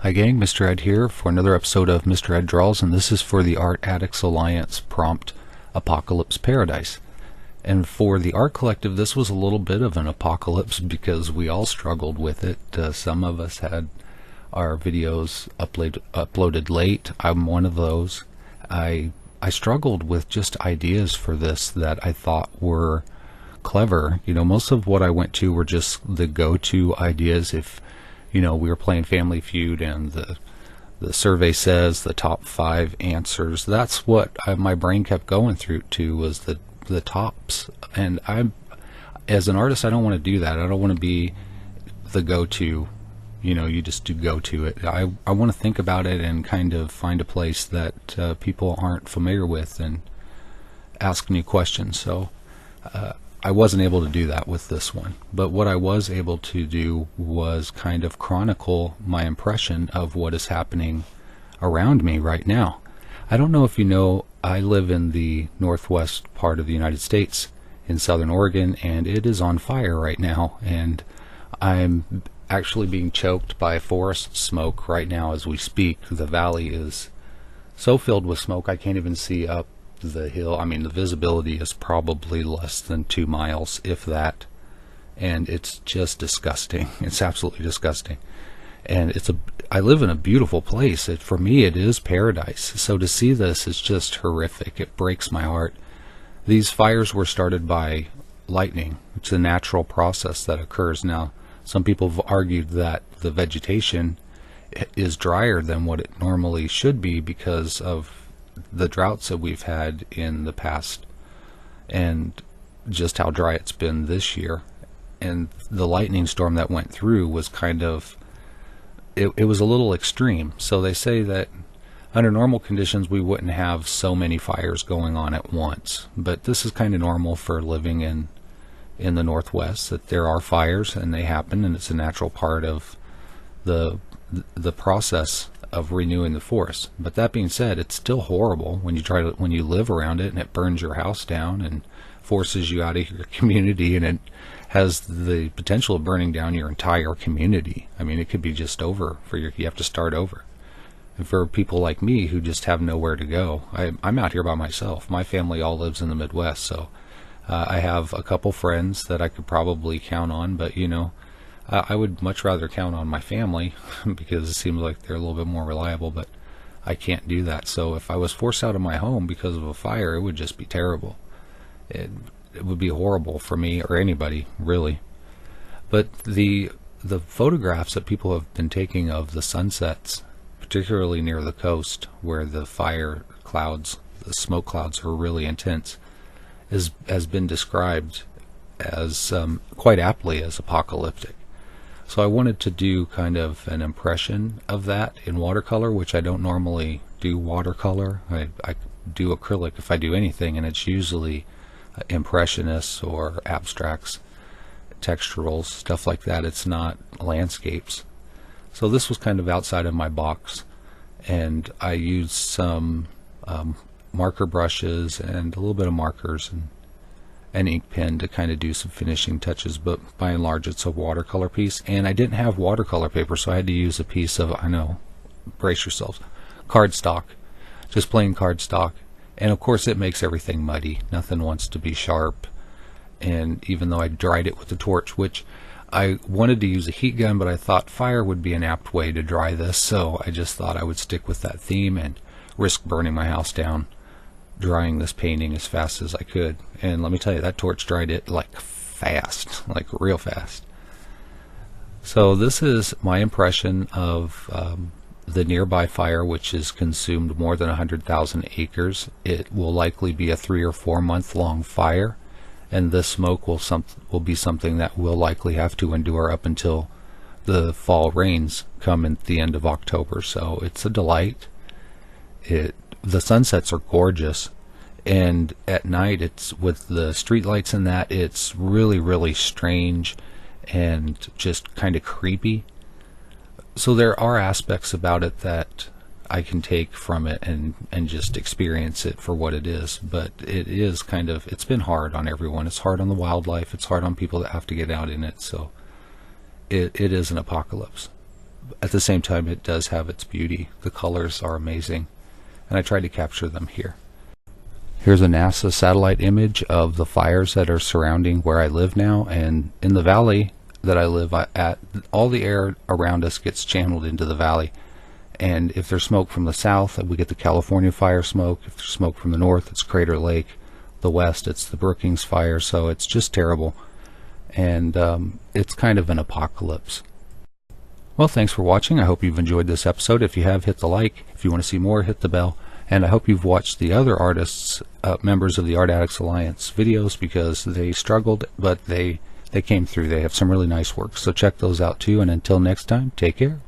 Hi gang, Mr. Ed here for another episode of Mr. Ed Draws, and this is for the Art Addicts Alliance prompt Apacolypse Paradise. And for the art collective, this was a little bit of an apocalypse because we all struggled with it. Some of us had our videos uploaded late. I'm one of those. I struggled with just ideas for this that I thought were clever. You know, most of what I went to were just the go-to ideas. If we were playing Family Feud and the survey says the top 5 answers, that's what my brain kept going through to, was the tops. And as an artist, I don't want to do that. I don't want to be the go-to, you just do go to it. I want to think about it and kind of find a place that people aren't familiar with and ask new questions. So I wasn't able to do that with this one, but what I was able to do was kind of chronicle my impression of what is happening around me right now. I don't know if you know, I live in the northwest part of the United States in southern Oregon, and it is on fire right now, and I'm actually being choked by forest smoke right now as we speak. The valley is so filled with smoke I can't even see up the hill. I mean, the visibility is probably less than 2 miles, if that, and it's just disgusting. It's absolutely disgusting. And I live in a beautiful place. For me, it is paradise. So to see this is just horrific. It breaks my heart. These fires were started by lightning. It's a natural process that occurs. Now, some people have argued that the vegetation is drier than what it normally should be because of the droughts that we've had in the past and just how dry it's been this year. And the lightning storm that went through was kind of, it was a little extreme. So they say that under normal conditions we wouldn't have so many fires going on at once, but this is kind of normal for living in the Northwest, that there are fires and they happen, and it's a natural part of the process of renewing the forest. But that being said, it's still horrible when you live around it and it burns your house down and forces you out of your community, and it has the potential of burning down your entire community. I mean, it could be just over you have to start over. And for people like me who just have nowhere to go, I'm out here by myself. My family all lives in the Midwest, so I have a couple friends that I could probably count on, but I would much rather count on my family because it seems like they're a little bit more reliable, but I can't do that. So if I was forced out of my home because of a fire, it would just be terrible. It would be horrible for me or anybody, really. But the photographs that people have been taking of the sunsets, particularly near the coast where the fire clouds, the smoke clouds are really intense, has been described as quite aptly as apocalyptic. So I wanted to do kind of an impression of that in watercolor, which I don't normally do watercolor. I do acrylic if I do anything, and it's usually impressionists or abstracts, texturals, stuff like that. It's not landscapes. So this was kind of outside of my box, and I used some marker brushes and a little bit of markers and an ink pen to kind of do some finishing touches, but by and large it's a watercolor piece. And I didn't have watercolor paper, so I had to use a piece of, I know, brace yourselves, cardstock, just plain cardstock. And of course it makes everything muddy. Nothing wants to be sharp. And even though I dried it with a torch, which I wanted to use a heat gun, but I thought fire would be an apt way to dry this, so I just thought I would stick with that theme and risk burning my house down drying this painting as fast as I could. And let me tell you, that torch dried it like fast, like real fast. So this is my impression of the nearby fire, which has consumed more than 100,000 acres. It will likely be a 3 or 4 month long fire, and this smoke will be something that we'll likely have to endure up until the fall rains come at the end of October. So it's a delight. The sunsets are gorgeous, and at night, it's with the street lights and that, it's really, really strange and just kind of creepy. So there are aspects about it that I can take from it and just experience it for what it is, but it is kind of, it's been hard on everyone. It's hard on the wildlife, it's hard on people that have to get out in it, so it is an apocalypse. At the same time, it does have its beauty. The colors are amazing, and I tried to capture them here. Here's a NASA satellite image of the fires that are surrounding where I live now, and in the valley that I live at, all the air around us gets channeled into the valley. And if there's smoke from the south, we get the California fire smoke. If there's smoke from the north, it's Crater Lake. The west, it's the Brookings fire. So it's just terrible, and it's kind of an apocalypse. Well, thanks for watching. I hope you've enjoyed this episode. If you have, hit the like. If you want to see more, hit the bell. And I hope you've watched the other artists, members of the Art Addicts Alliance videos, because they struggled, but they came through. They have some really nice work. So check those out too. And until next time, take care.